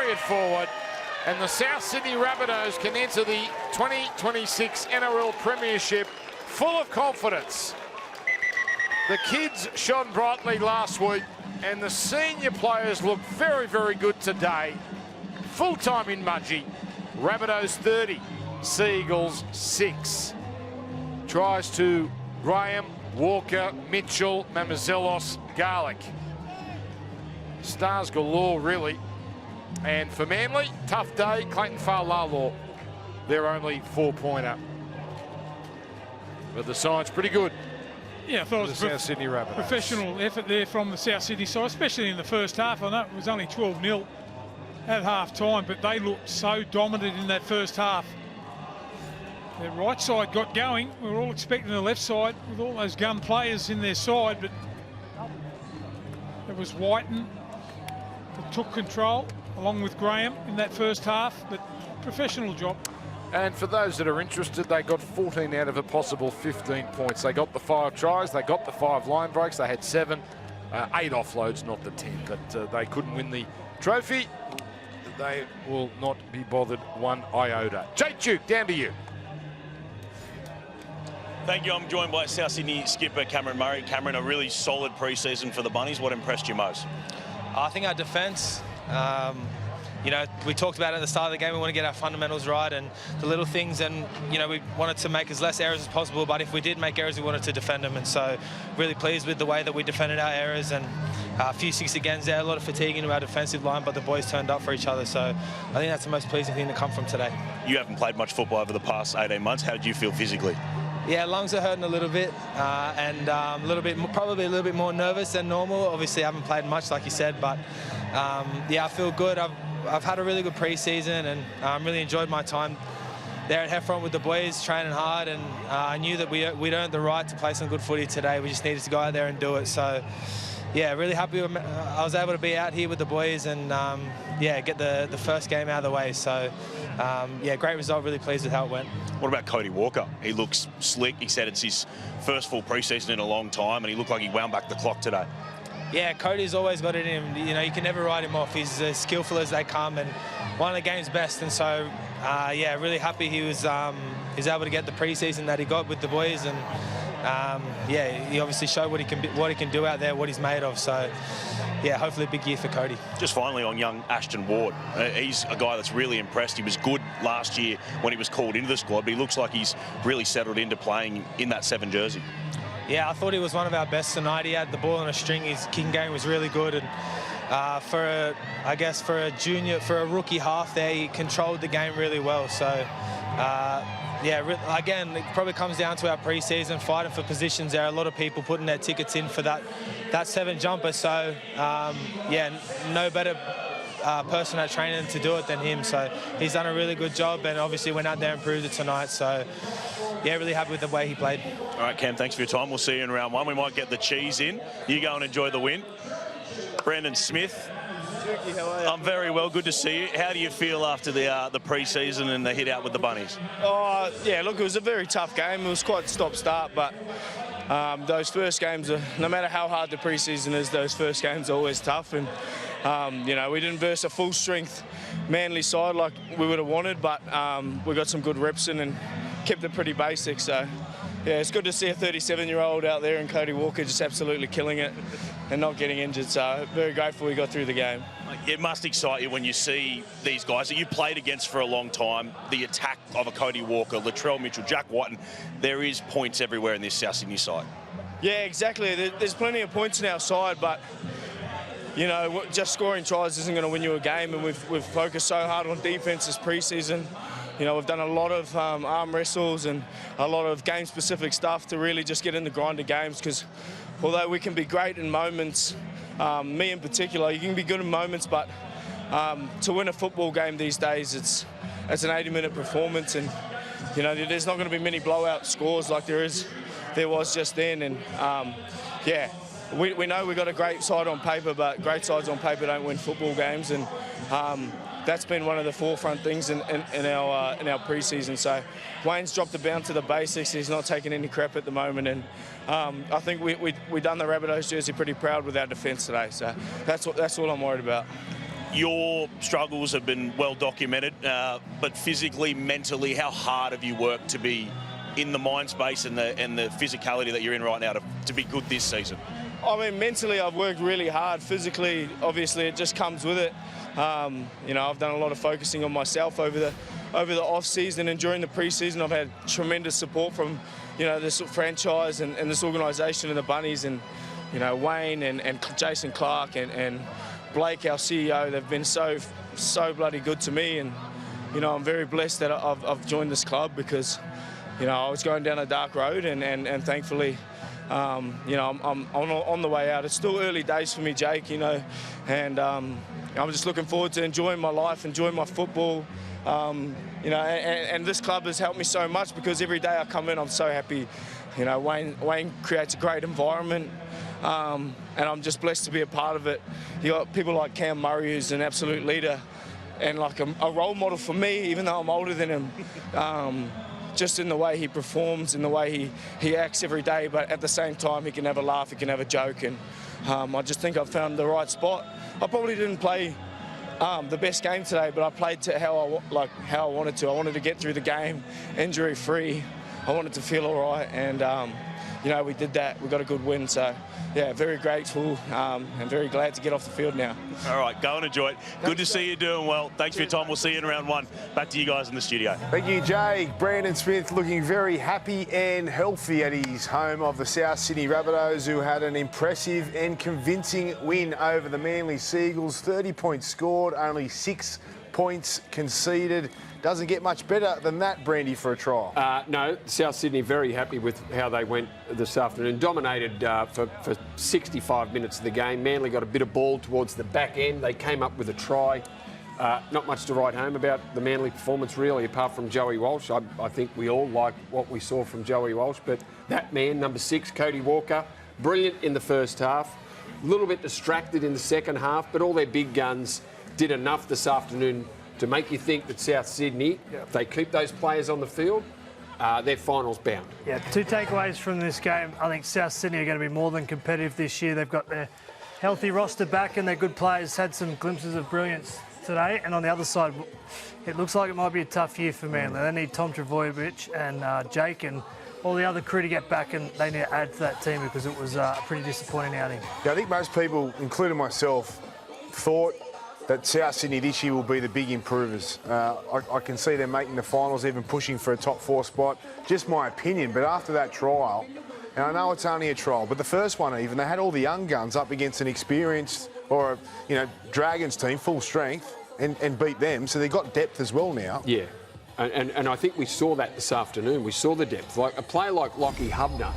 carry it forward, and the South Sydney Rabbitohs can enter the 2026 NRL Premiership full of confidence. The kids shone brightly last week, and the senior players look very, very good today. Full time in Mudgee. Rabbitohs 30, Seagulls 6. Tries to Graham, Walker, Mitchell, Mamazelos, Garlic. Stars galore, really. And for Manly, tough day. Clayton Fa'alalo, their only 4-pointer. But the side's pretty good. Yeah, I thought it was South Sydney Rabbitohs. Professional effort there from the South Sydney side, especially in the first half. I know it was only 12-0 at half-time, but they looked so dominant in that first half. Their right side got going. We were all expecting the left side with all those gun players in their side, but it was Whiten that took control along with Graham in that first half, but professional job. And for those that are interested, they got 14 out of a possible 15 points. They got the 5 tries, they got the 5 line breaks, they had 7, 8 offloads, not the 10, but they couldn't win the trophy. They will not be bothered one iota. Jay Duke, down to you. Thank you. I'm joined by South Sydney skipper Cameron Murray. Cameron, a really solid pre-season for the Bunnies. What impressed you most? I think our defence. You know, we talked about at the start of the game, we want to get our fundamentals right and the little things, and, you know, we wanted to make as less errors as possible, but if we did make errors, we wanted to defend them, and so really pleased with the way that we defended our errors, and a few 6 agains there, a lot of fatigue into our defensive line, but the boys turned up for each other, so I think that's the most pleasing thing to come from today. You haven't played much football over the past 18 months. How did you feel physically? Yeah, lungs are hurting a little bit, and probably a little bit more nervous than normal. Obviously, I haven't played much, like you said, but yeah, I feel good. I've had a really good pre-season, and really enjoyed my time there at Heffron with the boys, training hard, and I knew that we'd earned the right to play some good footy today. We just needed to go out there and do it. So, yeah, really happy I was able to be out here with the boys and, yeah, get the first game out of the way. So, yeah, great result. Really pleased with how it went. What about Cody Walker? He looks slick. He said it's his first full pre-season in a long time, and he looked like he wound back the clock today. Yeah, Cody's always got it in him. You know, you can never write him off. He's as skillful as they come and one of the game's best. And so, yeah, really happy he was able to get the pre-season that he got with the boys. And, yeah, he obviously showed what he can do out there, what he's made of. So, yeah, hopefully a big year for Cody. Just finally on young Ashton Ward. He's a guy that's really impressed. He was good last year when he was called into the squad, but he looks like he's really settled into playing in that 7 jersey. Yeah, I thought he was one of our best tonight. He had the ball on a string. His kicking game was really good, and I guess for a rookie half there, he controlled the game really well. So, yeah, again, it probably comes down to our pre-season fighting for positions. There are a lot of people putting their tickets in for that 7 jumper. So, yeah, no better person at training to do it than him. So he's done a really good job, and obviously went out there and proved it tonight. So, yeah, really happy with the way he played. All right, Cam, thanks for your time. We'll see you in round 1. We might get the cheese in. You go and enjoy the win. Brandon Smith. How are you? I'm very well. Good to see you. How do you feel after the pre-season and the hit out with the Bunnies? Oh, yeah, look, it was a very tough game. It was quite stop-start, but those first games, no matter how hard the pre-season is, those first games are always tough. And, you know, we didn't verse a full-strength Manly side like we would have wanted, but we got some good reps in and kept it pretty basic. So, yeah, it's good to see a 37-year-old out there and Cody Walker just absolutely killing it and not getting injured. So, very grateful we got through the game. It must excite you when you see these guys that you played against for a long time, the attack of a Cody Walker, Latrell Mitchell, Jack Whiten. There is points everywhere in this South Sydney side. Yeah, exactly. There's plenty of points in our side, but, you know, just scoring tries isn't going to win you a game, and we've focused so hard on defence this pre-season. You know, we've done a lot of arm wrestles and a lot of game-specific stuff to really just get in the grind of games, because although we can be great in moments, me in particular, you can be good in moments, but to win a football game these days, it's an 80-minute performance, and, you know, there's not going to be many blowout scores like there was just then. And, yeah, we know we've got a great side on paper, but great sides on paper don't win football games, and that's been one of the forefront things in our pre-season. So Wayne's dropped the bound to the basics. He's not taking any crap at the moment, and I think we done the Rabbitohs jersey pretty proud with our defence today. So that's all I'm worried about. your struggles have been well documented, but physically, mentally, how hard have you worked to be in the mind space and the physicality that you're in right now to be good this season? I mean, mentally, I've worked really hard. Physically, obviously, it just comes with it. You know, I've done a lot of focusing on myself over the off season, and during the pre-season, I've had tremendous support from, you know, this franchise and this organisation and the Bunnies, and, you know, Wayne and Jason Clark and Blake, our CEO. They've been so bloody good to me, and, you know, I'm very blessed that I've joined this club, because, you know, I was going down a dark road, and thankfully, you know, I'm on the way out. It's still early days for me, Jake, you know, and I'm just looking forward to enjoying my life, enjoying my football. You know, and this club has helped me so much, because every day I come in, I'm so happy. You know, Wayne creates a great environment, and I'm just blessed to be a part of it. You got people like Cam Murray, who's an absolute leader and like a role model for me, even though I'm older than him. Just in the way he performs, in the way he acts every day, but at the same time he can have a laugh, he can have a joke, and I just think I've found the right spot. I probably didn't play the best game today, but I played to how I wanted to. I wanted to get through the game injury-free. I wanted to feel all right, and you know, we did that. We got a good win, so yeah, very grateful and very glad to get off the field now. All right, go and enjoy it. Good to see you doing well. Thanks for your time. We'll see you in round one. Back to you guys in the studio. Thank you, Jake. Brandon Smith looking very happy and healthy at his home of the South Sydney Rabbitohs, who had an impressive and convincing win over the Manly Seagulls. 30 points scored, only 6 points conceded. Doesn't get much better than that, Brandy, for a trial. No, South Sydney very happy with how they went this afternoon. Dominated for 65 minutes of the game. Manly got a bit of ball towards the back end. They came up with a try. Not much to write home about the Manly performance, really, apart from Joey Walsh. I think we all like what we saw from Joey Walsh, but that man, number 6, Cody Walker, brilliant in the first half. A little bit distracted in the second half, but all their big guns did enough this afternoon to make you think that South Sydney, if they keep those players on the field, they're finals bound. Yeah, 2 takeaways from this game. I think South Sydney are going to be more than competitive this year. They've got their healthy roster back, and their good players had some glimpses of brilliance today. And on the other side, it looks like it might be a tough year for Manly. They need Tom Trbojevic and Jake and all the other crew to get back, and they need to add to that team, because it was a pretty disappointing outing. Yeah, I think most people, including myself, thought that South Sydney this year will be the big improvers. I can see them making the finals, even pushing for a top 4 spot. Just my opinion, but after that trial, and I know it's only a trial, but the first one even, they had all the young guns up against an experienced or, you know, Dragons team, full strength, and beat them, so they've got depth as well now. Yeah, and I think we saw that this afternoon. We saw the depth. Like a player like Lockie Hubner,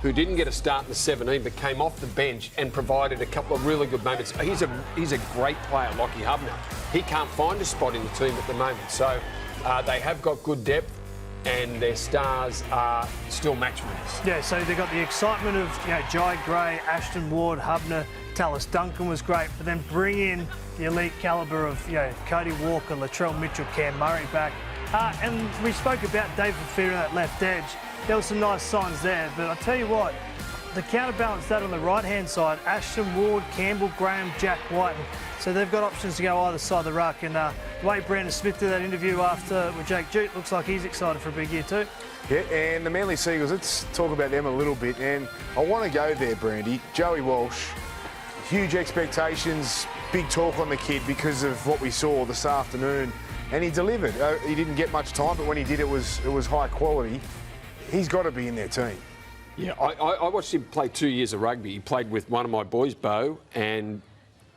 who didn't get a start in the 17 but came off the bench and provided a couple of really good moments. He's a great player, Lockie Hubner. He can't find a spot in the team at the moment. So they have got good depth, and their stars are still match winners. Yeah, so they've got the excitement of, you know, Jai Gray, Ashton Ward, Hubner, Tallis Duncan was great, but then bring in the elite calibre of, you know, Cody Walker, Latrell Mitchell, Cam Murray back. And we spoke about David Fafita on that left edge. There were some nice signs there, but I'll tell you what, the counterbalance that on the right-hand side, Ashton Ward, Campbell, Graham, Jack White. So they've got options to go either side of the ruck. And the way Brandon Smith did that interview after with Jake Jute, looks like he's excited for a big year too. Yeah, and the Manly Seagulls, let's talk about them a little bit. And I want to go there, Brandy. Joey Walsh, huge expectations, big talk on the kid because of what we saw this afternoon. And he delivered. He didn't get much time, but when he did, it was high quality. He's got to be in their team. Yeah, I watched him play 2 years of rugby. He played with one of my boys, Bo, and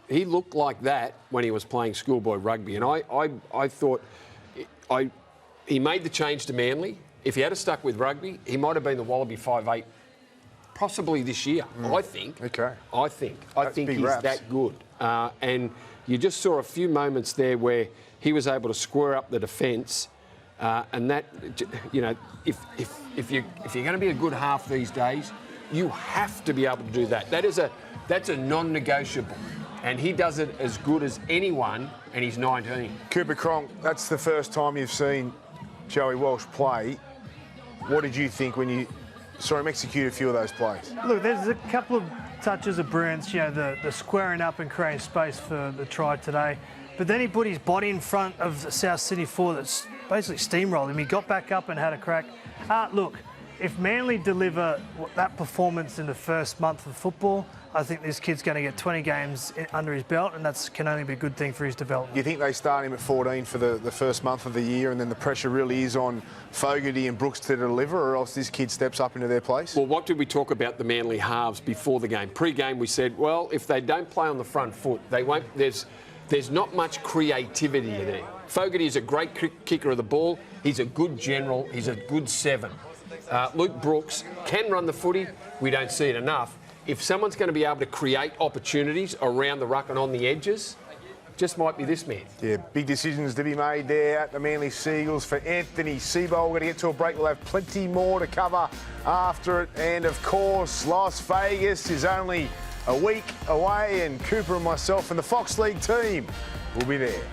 he looked like that when he was playing schoolboy rugby. And I thought he made the change to Manly. If he had stuck with rugby, he might have been the Wallaby 5'8", possibly this year, I think. Okay. I think he's raps. that good. And you just saw a few moments there where he was able to square up the defence. And that, you know, if you're going to be a good half these days, you have to be able to do that. That's a non-negotiable, and he does it as good as anyone, and he's 19. Cooper Cronk, that's the first time you've seen Joey Walsh play. What did you think when you saw him execute a few of those plays? Look, there's a couple of touches of brilliance, you know, the squaring up and creating space for the try today. But then he put his body in front of the South Sydney forward that's basically steamrolled him. He got back up and had a crack. Look, if Manly deliver that performance in the first month of football, I think this kid's going to get 20 games under his belt, and that can only be a good thing for his development. You think they start him at 14 for the first month of the year, and then the pressure really is on Fogarty and Brooks to deliver, or else this kid steps up into their place? Well, what did we talk about the Manly halves before the game? Pre-game, we said, well, if they don't play on the front foot, they won't. There's not much creativity in it. Fogarty is a great kicker of the ball. He's a good general. He's a good 7. Luke Brooks can run the footy. We don't see it enough. If someone's going to be able to create opportunities around the ruck and on the edges, just might be this man. Yeah, big decisions to be made there at the Manly Seagulls for Anthony Sebo. We're going to get to a break. We'll have plenty more to cover after it. And, of course, Las Vegas is only a week away, and Cooper and myself and the Fox League team will be there.